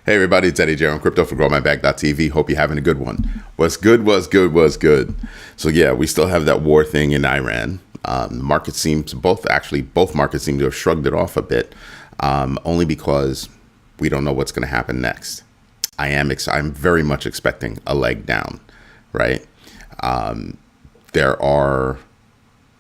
Hey everybody, it's Eddie J on Crypto for GrowMyBag.tv. Hope you're having a good one. What's good, what's good, what's good. So yeah, we still have that war thing in Iran. Market seems, both markets seem to have shrugged it off a bit, only because we don't know what's going to happen next. I'm very much expecting a leg down, right? There are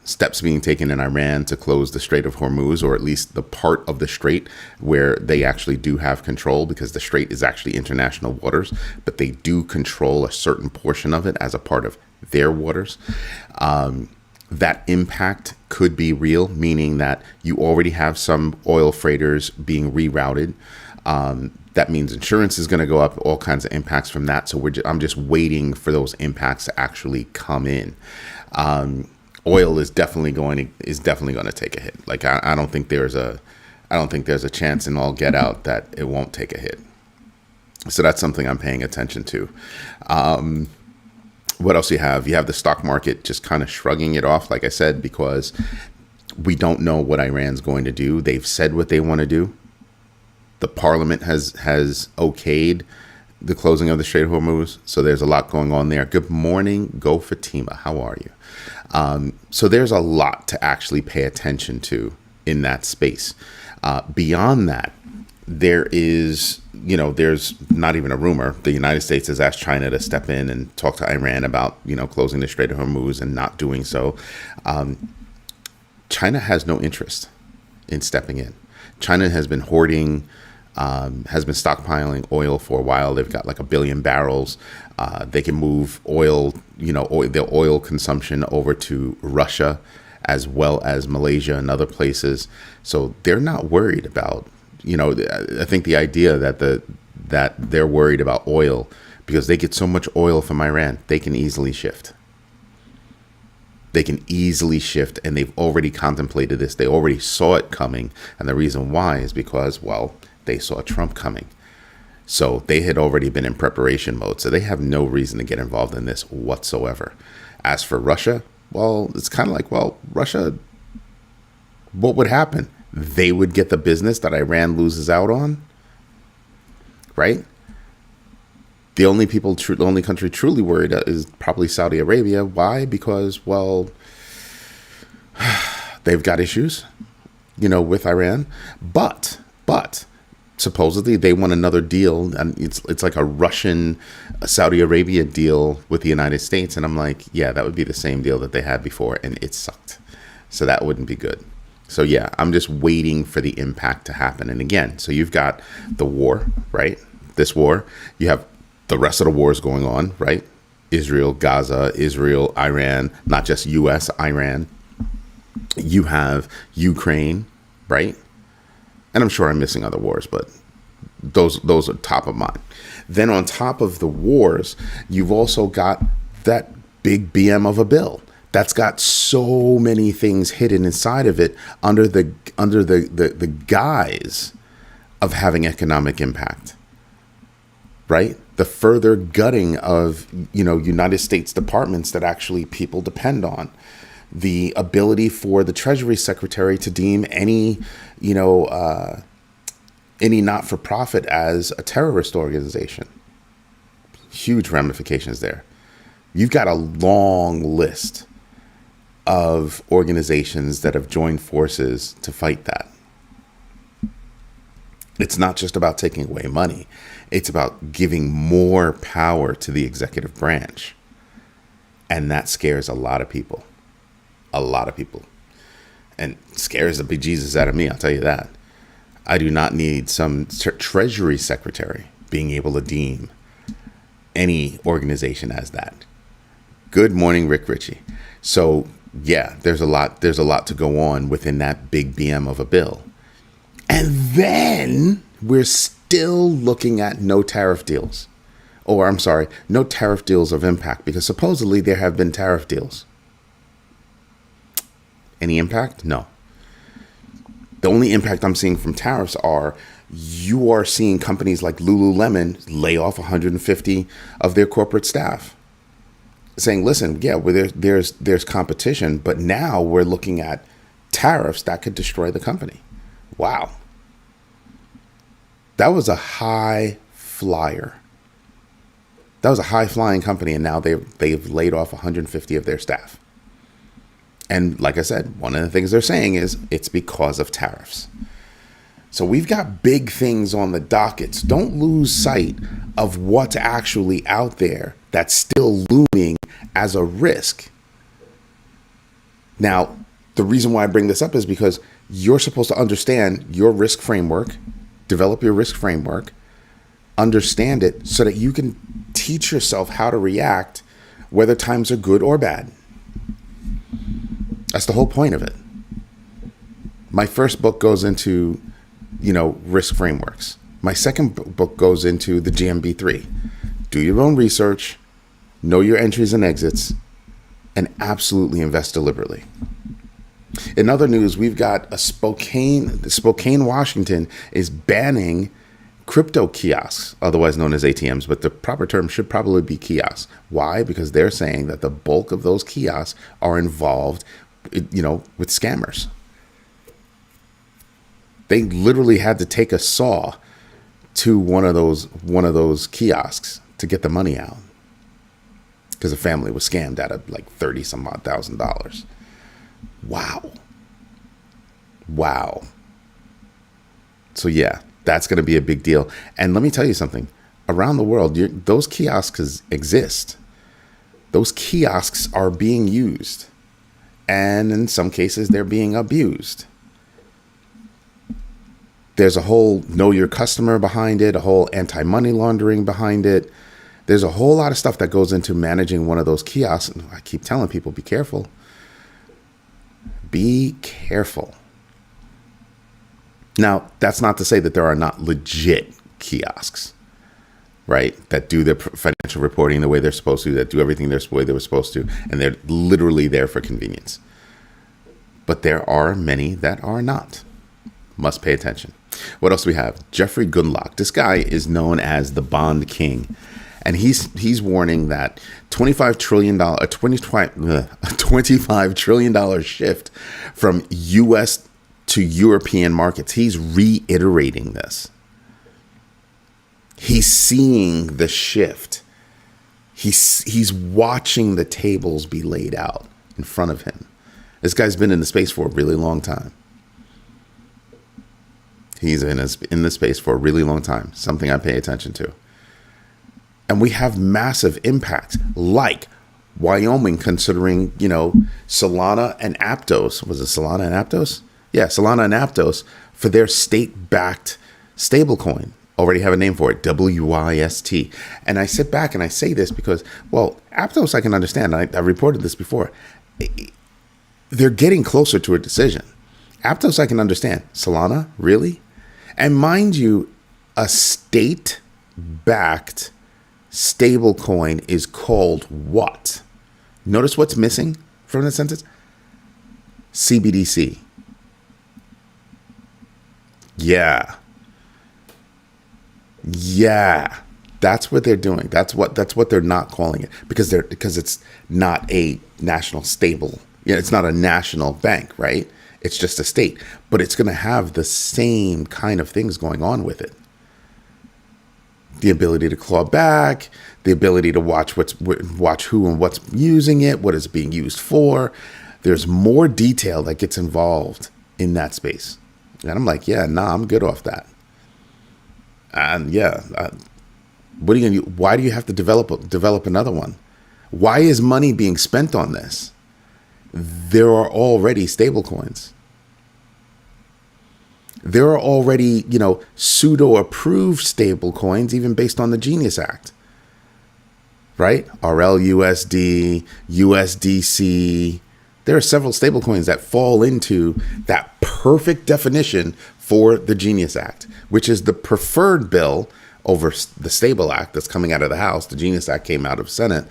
steps being taken in Iran to close the Strait of Hormuz, or at least the part of the strait where they actually do have control, because the strait is actually international waters, but they do control a certain portion of it as a part of their waters. That impact could be real, meaning that you already have some oil freighters being rerouted. That means insurance is going to go up, all kinds of impacts from that. So I'm just waiting for those impacts to actually come in. Oil is definitely going to take a hit. Like I don't think there's a chance in all get out that it won't take a hit. So that's something I'm paying attention to. What else you have? You have the stock market just kind of shrugging it off, like I said, because we don't know what Iran's going to do. They've said what they want to do. The parliament has okayed the closing of the Strait of Hormuz. So there's a lot going on there. Good morning, Go Fatima. How are you? So there's a lot to actually pay attention to in that space. Beyond that, there's not even a rumor. The United States has asked China to step in and talk to Iran about, closing the Strait of Hormuz, and not doing so. China has no interest in stepping in. China has been hoarding, has been stockpiling oil for a while. They've got like 1 billion barrels. They can move oil, their oil consumption over to Russia, as well as Malaysia and other places. So they're not worried about, I think the idea that they're worried about oil because they get so much oil from Iran, they can easily shift. And they've already contemplated this. They already saw it coming. And the reason why is because, they saw Trump coming. So they had already been in preparation mode. So they have no reason to get involved in this whatsoever. As for Russia, it's kind of like, Russia, what would happen? They would get the business that Iran loses out on, right? The only country truly worried is probably Saudi Arabia. Why? Because, they've got issues, with Iran. But supposedly they want another deal, and it's like a Russian Saudi Arabia deal with the United States. And I'm like, yeah, that would be the same deal that they had before, and it sucked. So that wouldn't be good. So yeah, I'm just waiting for the impact to happen. And again, so you've got the war, right? This war. You have the rest of the wars going on, right? Israel, Gaza, Israel, Iran, not just US, Iran. You have Ukraine, right? And I'm sure I'm missing other wars, but those are top of mind. Then on top of the wars, you've also got that big BM of a bill that's got so many things hidden inside of it under the guise of having economic impact, right? The further gutting of, United States departments that actually people depend on. The ability for the Treasury Secretary to deem any not-for-profit as a terrorist organization. Huge ramifications there. You've got a long list of organizations that have joined forces to fight that. It's not just about taking away money. It's about giving more power to the executive branch. And that scares a lot of people. And scares the bejesus out of me, I'll tell you that. I do not need some Treasury Secretary being able to deem any organization as that. Good morning, Rick Ritchie. So yeah, there's a lot to go on within that big BM of a bill. And then we're still looking at no tariff deals. No tariff deals of impact, because supposedly there have been tariff deals. Any impact? No. The only impact I'm seeing from tariffs you are seeing companies like Lululemon lay off 150 of their corporate staff, saying, listen, yeah, there's competition, but now we're looking at tariffs that could destroy the company. Wow. That was a high flyer. That was a high-flying company, and now they've laid off 150 of their staff. And like I said, one of the things they're saying is it's because of tariffs. So we've got big things on the dockets. Don't lose sight of what's actually out there that's still looming as a risk. Now, the reason why I bring this up is because you're supposed to understand your risk framework, develop your risk framework, understand it so that you can teach yourself how to react whether times are good or bad. That's the whole point of it. My first book goes into, risk frameworks. My second book goes into the GMB 3. Do your own research, know your entries and exits, and absolutely invest deliberately. In other news, we've got Spokane, Washington is banning crypto kiosks, otherwise known as ATMs, but the proper term should probably be kiosks. Why? Because they're saying that the bulk of those kiosks are involved, with scammers. They literally had to take a saw to one of those kiosks to get the money out because a family was scammed out of like $30 some odd thousand. Wow. So yeah, that's going to be a big deal. And let me tell you something. Around the world, those kiosks exist. Those kiosks are being used. And in some cases, they're being abused. There's a whole know your customer behind it, a whole anti-money laundering behind it. There's a whole lot of stuff that goes into managing one of those kiosks. And I keep telling people, be careful. Be careful. Now, that's not to say that there are not legit kiosks, right? That do their financial reporting the way they're supposed to, that do everything the way they were supposed to, and they're literally there for convenience. But there are many that are not. Must pay attention. What else do we have? Jeffrey Gundlach. This guy is known as the Bond King. And he's warning that $25 trillion shift from U.S. to European markets. He's reiterating this. He's seeing the shift. He's watching the tables be laid out in front of him. This guy's been in the space for a really long time. He's in the space for a really long time. Something I pay attention to. And we have massive impacts like Wyoming considering, Solana and Aptos. Was it Solana and Aptos? Yeah, Solana and Aptos for their state-backed stablecoin. Already have a name for it, WYST. And I sit back and I say this because, well, Aptos I can understand. I reported this before. They're getting closer to a decision. Aptos I can understand. Solana, really? And mind you, a state-backed stablecoin is called what? Notice what's missing from the sentence? CBDC. Yeah. That's what they're doing. That's what they're not calling it because it's not a national stable. It's not a national bank, right? It's just a state, but it's going to have the same kind of things going on with it. The ability to claw back, the ability to watch who and what's using it, what it's being used for. There's more detail that gets involved in that space. And I'm like, I'm good off that. And what are you going to do? Why do you have to develop another one? Why is money being spent on this? There are already stablecoins. There are already, pseudo-approved stablecoins, even based on the Genius Act, right? RLUSD, USDC. There are several stablecoins that fall into that perfect definition for the Genius Act, which is the preferred bill over the Stable Act that's coming out of the House. The Genius Act came out of Senate.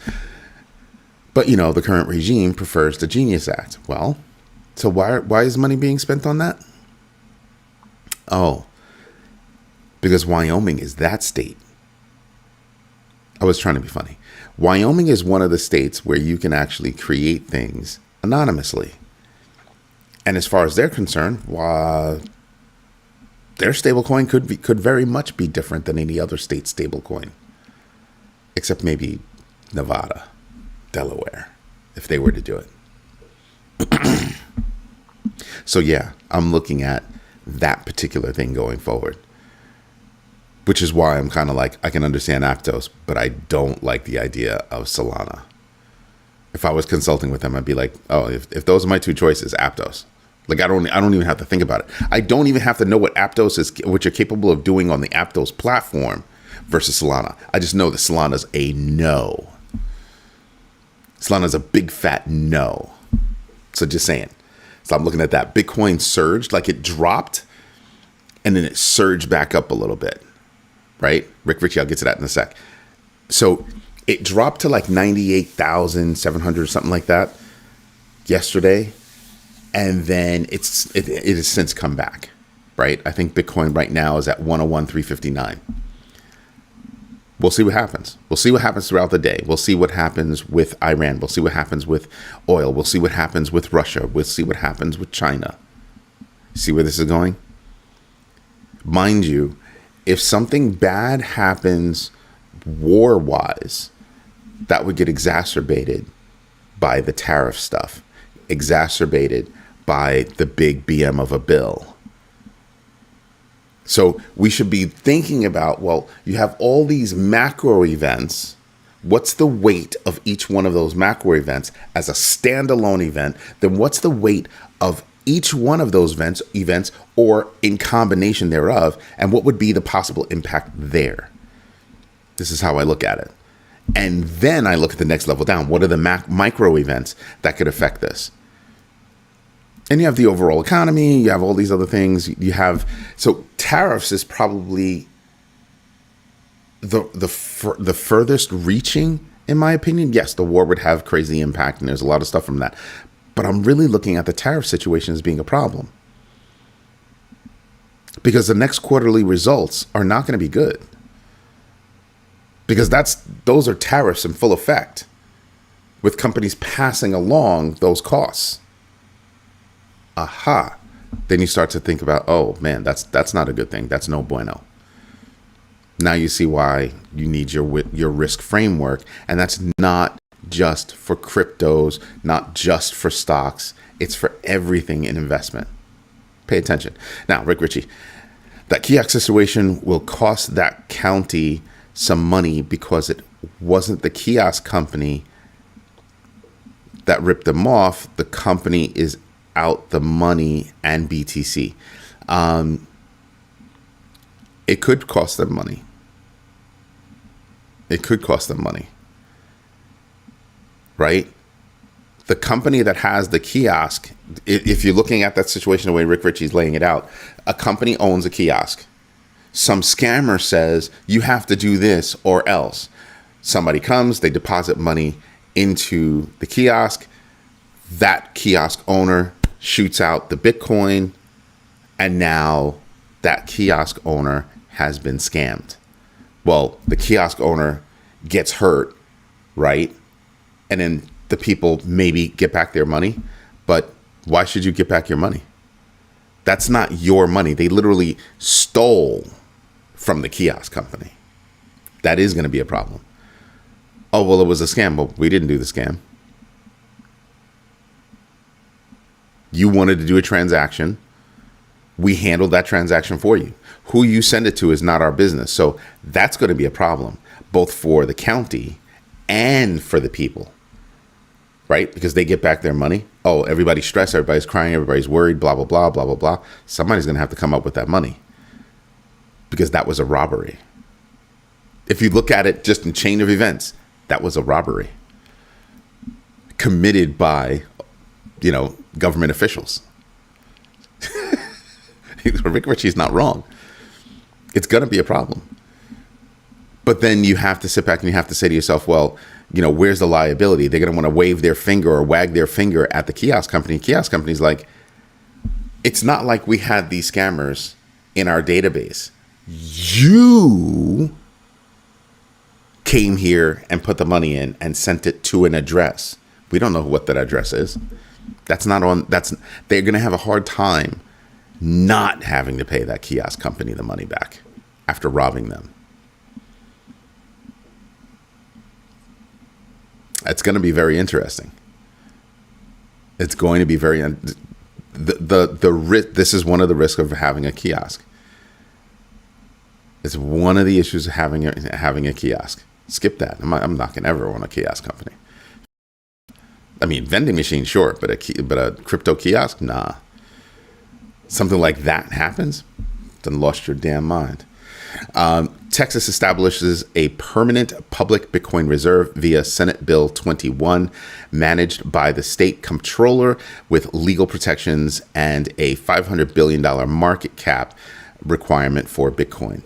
But, the current regime prefers the Genius Act. Well, so why is money being spent on that? Oh, because Wyoming is that state. I was trying to be funny. Wyoming is one of the states where you can actually create things anonymously. And as far as they're concerned, their stablecoin could very much be different than any other state stablecoin, except maybe Nevada, Delaware, if they were to do it. So yeah, I'm looking at that particular thing going forward, which is why I'm kind of like, I can understand Aptos, but I don't like the idea of Solana. If I was consulting with them, I'd be like, oh, if those are my two choices, Aptos. Like, I don't even have to think about it. I don't even have to know what Aptos is, what you're capable of doing on the Aptos platform versus Solana. I just know that Solana's a no. Solana's a big fat no. So just saying. So I'm looking at that. Bitcoin surged, like it dropped, and then it surged back up a little bit, right? Rick Ritchie, I'll get to that in a sec. So it dropped to like 98,700 or something like that yesterday. And then it has since come back, right? I think Bitcoin right now is at 101,359. We'll see what happens. We'll see what happens throughout the day. We'll see what happens with Iran. We'll see what happens with oil. We'll see what happens with Russia. We'll see what happens with China. See where this is going? Mind you, if something bad happens war-wise, that would get exacerbated by the tariff stuff, exacerbated by the big BM of a bill. So we should be thinking about, well, you have all these macro events. What's the weight of each one of those macro events as a standalone event? Then what's the weight of each one of those events or in combination thereof? And what would be the possible impact there? This is how I look at it. And then I look at the next level down. What are the micro events that could affect this? And you have the overall economy. You have all these other things. You have, so tariffs is probably the furthest reaching, in my opinion. Yes, the war would have crazy impact, and there's a lot of stuff from that. But I'm really looking at the tariff situation as being a problem, because the next quarterly results are not going to be good, because those are tariffs in full effect, with companies passing along those costs. Aha. Then you start to think about, oh man, that's not a good thing. That's no bueno. Now you see why you need your risk framework. And that's not just for cryptos, not just for stocks. It's for everything in investment. Pay attention. Now, Rick Ritchie, that kiosk situation will cost that county some money because it wasn't the kiosk company that ripped them off. The company is out the money and BTC. It could cost them money. It could cost them money, right? The company that has the kiosk, if you're looking at that situation the way Rick Ritchie's laying it out, a company owns a kiosk. Some scammer says you have to do this or else. Somebody comes, they deposit money into the kiosk. That kiosk owner shoots out the Bitcoin, and now that kiosk owner has been scammed. Well, the kiosk owner gets hurt, right? And then the people maybe get back their money, but why should you get back your money? That's not your money. They literally stole from the kiosk company. That is going to be a problem. Oh, well, it was a scam. Well, we didn't do the scam. You wanted to do a transaction. We handled that transaction for you. Who you send it to is not our business. So that's going to be a problem, both for the county and for the people, right? Because they get back their money. Oh, everybody's stressed. Everybody's crying. Everybody's worried, blah, blah, blah, blah, blah, blah. Somebody's going to have to come up with that money because that was a robbery. If you look at it just in chain of events, that was a robbery committed by, government officials. Rick Ritchie's not wrong. It's going to be a problem. But then you have to sit back and you have to say to yourself, well, where's the liability? They're going to want to wave their finger or wag their finger at the kiosk company. Kiosk company's like, it's not like we had these scammers in our database. You came here and put the money in and sent it to an address. We don't know what that address is. They're going to have a hard time not having to pay that kiosk company the money back after robbing them. It's going to be very interesting. It's going to be very this is one of the risks of having a kiosk. It's one of the issues of having a kiosk. Skip that. I'm not going to ever want a kiosk company. I mean, vending machine, sure, but a crypto kiosk, nah. Something like that happens, then lost your damn mind. Texas establishes a permanent public Bitcoin reserve via Senate Bill 21, managed by the state comptroller with legal protections and a $500 billion market cap requirement for Bitcoin.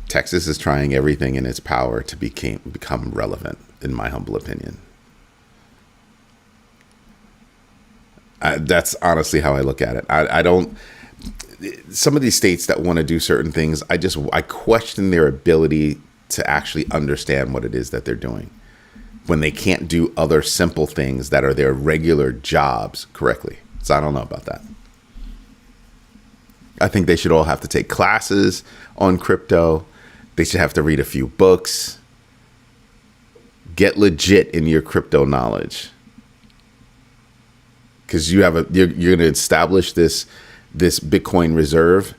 Texas is trying everything in its power to become relevant, in my humble opinion. That's honestly how I look at it. I don't. Some of these states that want to do certain things, I question their ability to actually understand what it is that they're doing when they can't do other simple things that are their regular jobs correctly. So I don't know about that. I think they should all have to take classes on crypto. They should have to read a few books. Get legit in your crypto knowledge. Because you're going to establish this Bitcoin reserve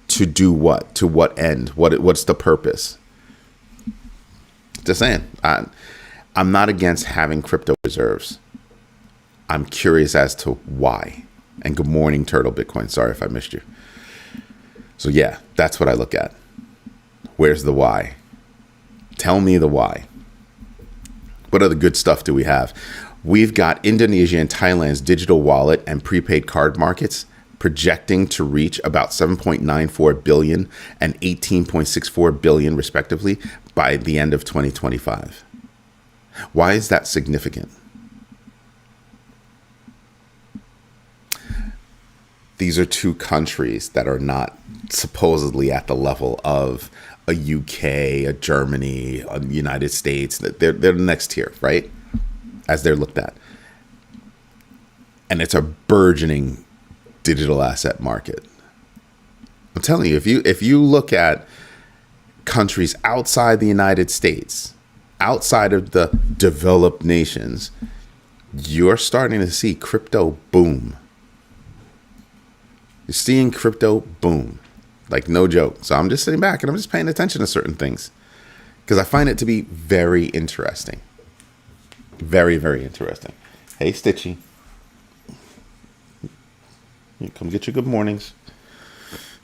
to do what? To what end? What's the purpose? Just saying. I'm not against having crypto reserves. I'm curious as to why. And good morning, Turtle Bitcoin. Sorry if I missed you. So yeah, that's what I look at. Where's the why? Tell me the why. What other good stuff do we have? We've got Indonesia and Thailand's digital wallet and prepaid card markets projecting to reach about 7.94 billion and 18.64 billion respectively by the end of 2025. Why is that significant? These are two countries that are not supposedly at the level of a UK, a Germany, a United States. They're the next tier, right? As they're looked at. And it's a burgeoning digital asset market. I'm telling you, if you look at countries outside the United States, outside of the developed nations, you're starting to see crypto boom. You're seeing crypto boom. Like, no joke. So I'm just sitting back and I'm just paying attention to certain things because I find it to be very interesting. Very, very interesting. Hey, Stitchy. You come get your good mornings.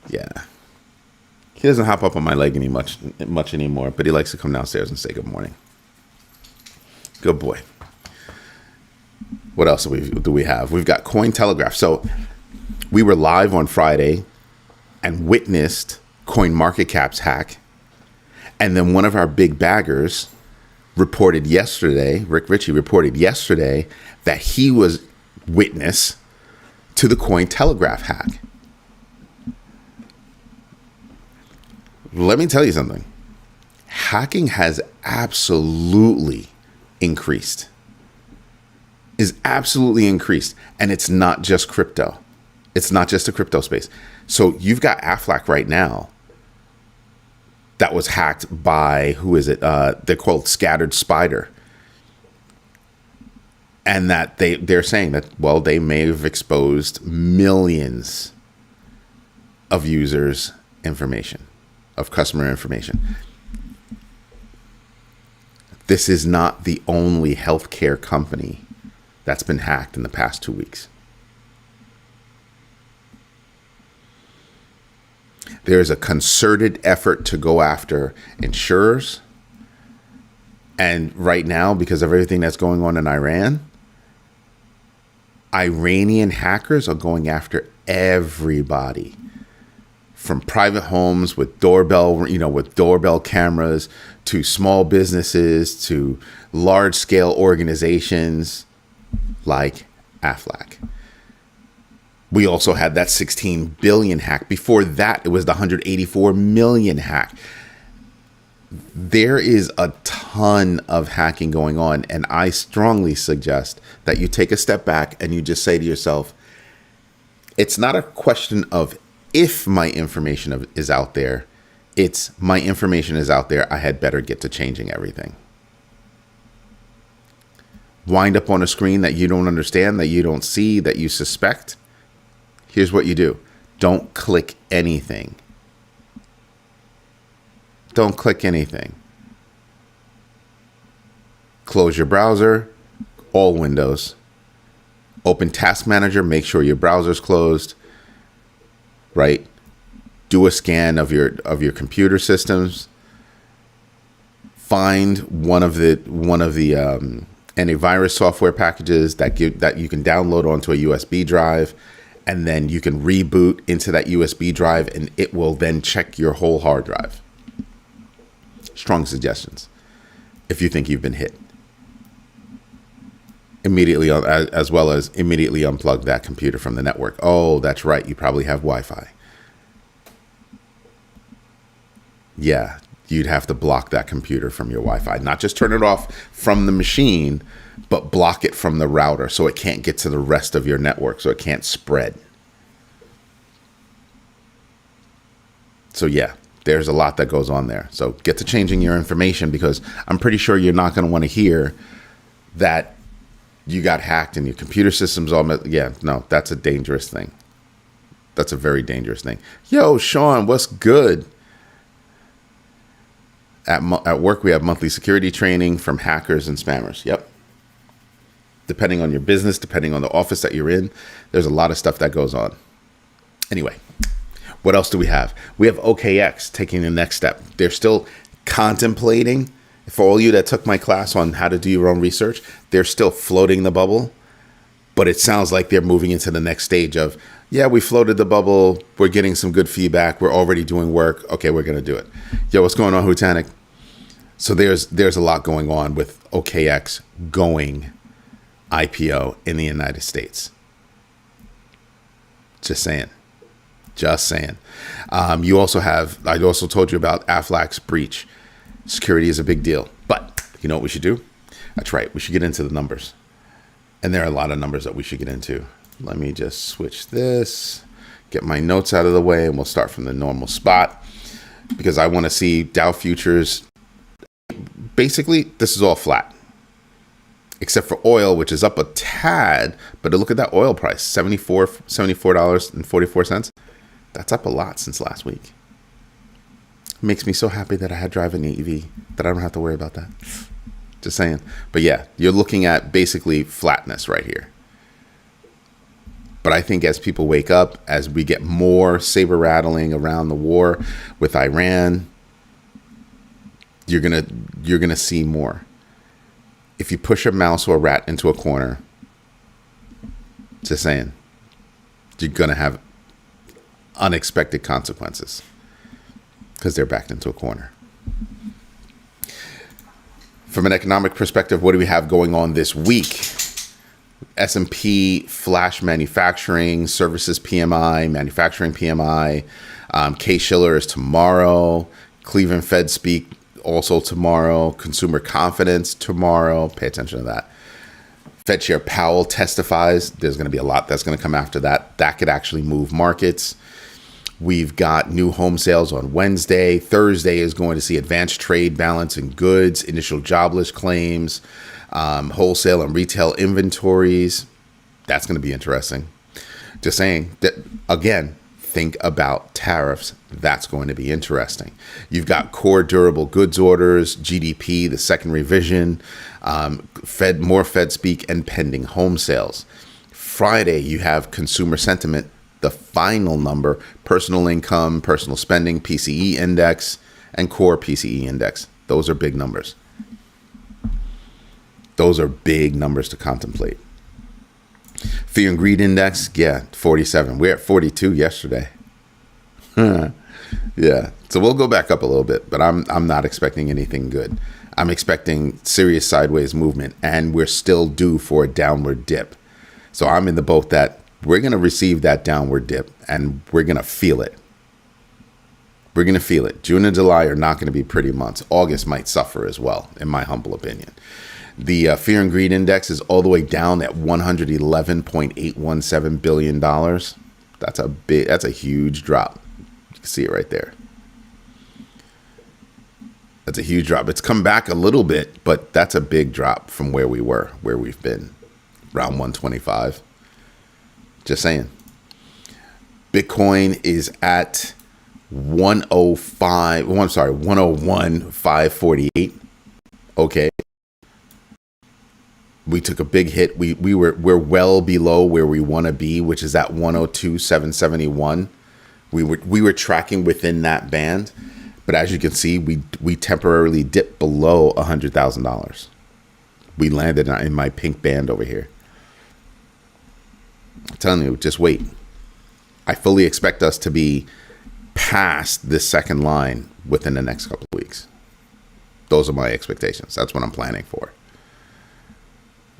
Yeah. He doesn't hop up on my leg much anymore, but he likes to come downstairs and say good morning. Good boy. What else do we have? We've got Cointelegraph. So we were live on Friday and witnessed CoinMarketCap's hack. And then one of our big baggers reported yesterday, Rick Ritchie reported yesterday, that he was witness to the Cointelegraph hack. Let me tell you something. Hacking has absolutely increased. Is absolutely increased. And it's not just crypto. It's not just the crypto space. So you've got Aflac right now that was hacked by, who is it? They're called Scattered Spider. And that they're saying that, well, they may have exposed millions of users' information, of customer information. This is not the only healthcare company that's been hacked in the past 2 weeks. There's a concerted effort to go after insurers. And right now, because of everything that's going on in Iran, Iranian hackers are going after everybody, from private homes with doorbell cameras, to small businesses, to large scale organizations like Aflac. We also had that 16 billion hack. Before that, it was the 184 million hack. There is a ton of hacking going on, and I strongly suggest that you take a step back and you just say to yourself, it's not a question of if my information is out there, it's my information is out there, I had better get to changing everything. Wind up on a screen that you don't understand, that you don't see, that you suspect. Here's what you do. Don't click anything. Don't click anything. Close your browser, all windows. Open Task Manager, make sure your browser's closed, right? Do a scan of your computer systems. Find one of the antivirus software packages that you can download onto a USB drive, and then you can reboot into that USB drive, and it will then check your whole hard drive. Strong suggestions if you think you've been hit. Immediately, as well as immediately unplug that computer from the network. Oh, that's right. You probably have Wi-Fi. Yeah, you'd have to block that computer from your Wi-Fi. Not just turn it off from the machine, but block it from the router so it can't get to the rest of your network, so it can't spread. So yeah, there's a lot that goes on there. So get to changing your information, because I'm pretty sure you're not going to want to hear that you got hacked and your computer system's all no, that's a dangerous thing. That's a very dangerous thing. Yo, Sean, what's good? At work, we have monthly security training from hackers and spammers. Yep. Depending on your business, depending on the office that you're in, there's a lot of stuff that goes on. Anyway, what else do we have? We have OKX taking the next step. They're still contemplating. For all you that took my class on how to do your own research, they're still floating the bubble. But it sounds like they're moving into the next stage of, yeah, we floated the bubble. We're getting some good feedback. We're already doing work. Okay, we're going to do it. Yo, what's going on, Hutanic? So there's a lot going on with OKX going IPO in the United States. Just saying. I also told you about Aflac's breach. Security is a big deal. But you know what we should do? That's right. We should get into the numbers. And there are a lot of numbers that we should get into. Let me just switch this, get my notes out of the way, and we'll start from the normal spot, because I want to see Dow futures. Basically, this is all flat, except for oil, which is up a tad. But look at that oil price, $74.44. That's up a lot since last week. It makes me so happy that I had drive an EV, that I don't have to worry about that. Just saying. But yeah, you're looking at basically flatness right here. But I think as people wake up, as we get more saber rattling around the war with Iran, you're gonna see more. If you push a mouse or a rat into a corner, just saying, you're gonna have unexpected consequences, because they're backed into a corner. From an economic perspective, what do we have going on this week? S&P flash manufacturing, services PMI, manufacturing PMI. Case-Shiller is tomorrow. Cleveland Fed speak also tomorrow. Consumer confidence tomorrow. Pay attention to that. Fed Chair Powell testifies. There's going to be a lot that's going to come after that. That could actually move markets. We've got new home sales on Wednesday. Thursday is going to see advanced trade balance in goods, initial jobless claims, wholesale and retail inventories. That's going to be interesting. Just saying that, again, think about tariffs. That's going to be interesting. You've got core durable goods orders, GDP, the second revision, more Fed speak, and pending home sales. Friday, you have consumer sentiment, the final number, personal income, personal spending, PCE index, and core PCE index. Those are big numbers. Those are big numbers to contemplate. Fear and greed index, 47. We're at 42 yesterday. Yeah, so we'll go back up a little bit, but I'm not expecting anything good. I'm expecting serious sideways movement, and we're still due for a downward dip. So I'm in the boat that we're going to receive that downward dip, and we're going to feel it. We're going to feel it. June and July are not going to be pretty months. August might suffer as well, in my humble opinion. The fear and greed index is all the way down at $111.817 billion. That's a huge drop. You can see it right there. That's a huge drop. It's come back a little bit, but that's a big drop from where we've been, around 125. Just saying. Bitcoin is at 101,548. Okay. We took a big hit. We're well below where we want to be, which is at 102,771. We were tracking within that band, but as you can see, we temporarily dipped below $100,000. We landed in my pink band over here. I'm telling you, just wait. I fully expect us to be past this second line within the next couple of weeks. Those are my expectations. That's what I'm planning for.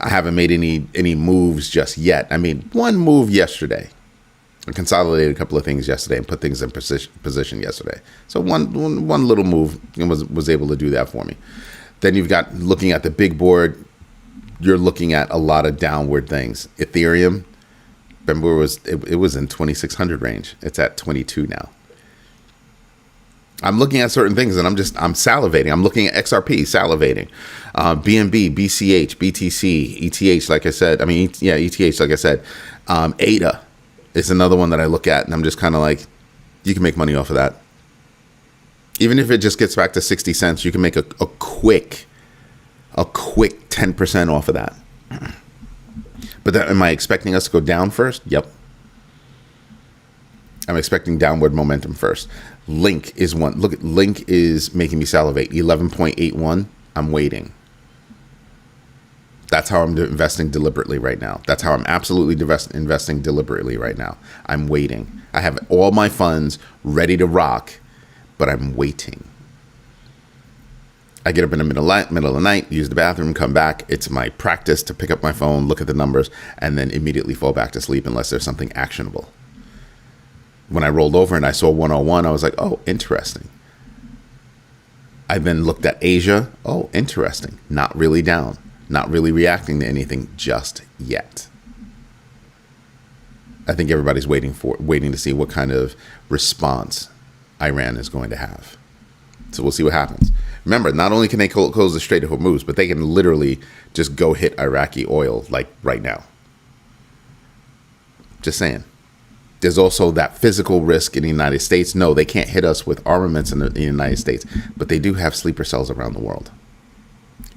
I haven't made any moves just yet. I made one move yesterday. I consolidated a couple of things yesterday and put things in position yesterday. So one little move was able to do that for me. Then you've got, looking at the big board, you're looking at a lot of downward things. Ethereum, remember, it was in 2,600 range. It's at 22 now. I'm looking at certain things and I'm salivating. I'm looking at XRP, salivating. BNB, BCH, BTC, ETH, like I said. ETH, like I said. ADA is another one that I look at and I'm just kind of like, you can make money off of that. Even if it just gets back to 60 cents, you can make a quick 10% off of that. But am I expecting us to go down first? Yep. I'm expecting downward momentum first. Link is one. Look, Link is making me salivate. 11.81. I'm waiting. That's how I'm investing deliberately right now. That's how I'm absolutely investing deliberately right now. I'm waiting. I have all my funds ready to rock, but I'm waiting. I get up in the middle of the night, use the bathroom, come back. It's my practice to pick up my phone, look at the numbers, and then immediately fall back to sleep unless there's something actionable. When I rolled over and I saw 101, I was like, oh, interesting. I then looked at Asia. Oh, interesting. Not really down. Not really reacting to anything just yet. I think everybody's waiting to see what kind of response Iran is going to have. So we'll see what happens. Remember, not only can they close the Strait of Hormuz, but they can literally just go hit Iraqi oil like right now. Just saying. There's also that physical risk in the United States. No, they can't hit us with armaments in the United States, but they do have sleeper cells around the world.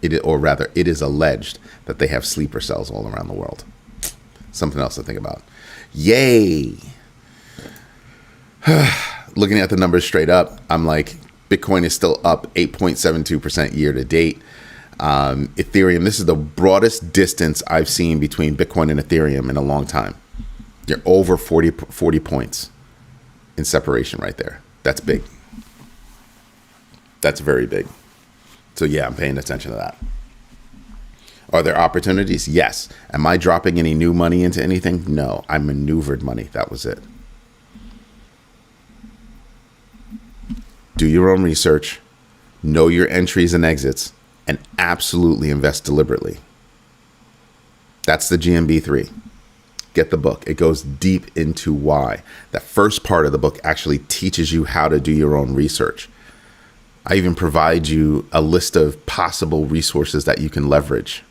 It is alleged that they have sleeper cells all around the world. Something else to think about. Yay. Looking at the numbers straight up, I'm like, Bitcoin is still up 8.72% year to date. Ethereum, this is the broadest distance I've seen between Bitcoin and Ethereum in a long time. You're over 40 points in separation right there. That's big. That's very big. So yeah, I'm paying attention to that. Are there opportunities? Yes. Am I dropping any new money into anything? No. I maneuvered money. That was it. Do your own research. Know your entries and exits. And absolutely invest deliberately. That's the GMB 3. Get the book. It goes deep into why. The first part of the book actually teaches you how to do your own research. I even provide you a list of possible resources that you can leverage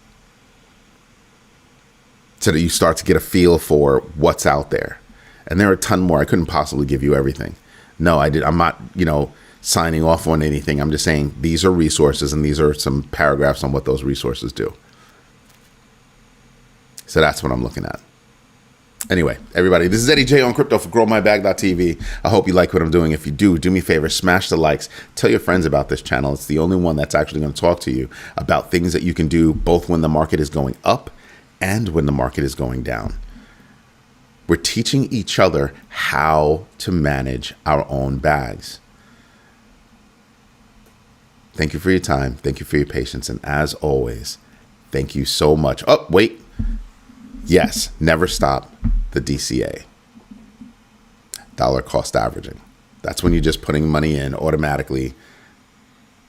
so that you start to get a feel for what's out there. And there are a ton more. I couldn't possibly give you everything. No, I'm not, signing off on anything. I'm just saying these are resources and these are some paragraphs on what those resources do. So that's what I'm looking at. Anyway, everybody, this is Eddie J on crypto for growmybag.tv. I hope you like what I'm doing. If you do me a favor, smash the likes. Tell your friends about this channel. It's the only one that's actually going to talk to you about things that you can do both when the market is going up and when the market is going down. We're teaching each other how to manage our own bags. Thank you for your time. Thank you for your patience. And as always, thank you so much. Oh, wait. Yes, never stop the DCA, dollar cost averaging. That's when you're just putting money in automatically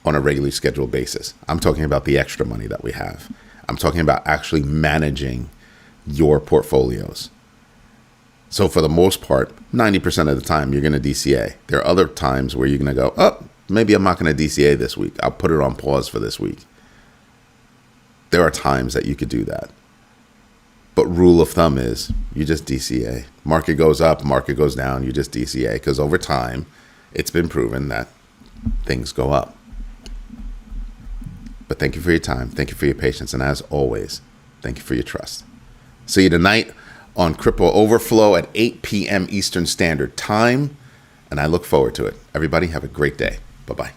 on a regularly scheduled basis. I'm talking about the extra money that we have. I'm talking about actually managing your portfolios. So for the most part, 90% of the time, you're going to DCA. There are other times where you're going to go, oh, maybe I'm not going to DCA this week. I'll put it on pause for this week. There are times that you could do that. But rule of thumb is you just DCA. Market goes up, market goes down, you just DCA. Because over time, it's been proven that things go up. But thank you for your time. Thank you for your patience. And as always, thank you for your trust. See you tonight on Crypto Overflow at 8 p.m. Eastern Standard Time. And I look forward to it. Everybody have a great day. Bye-bye.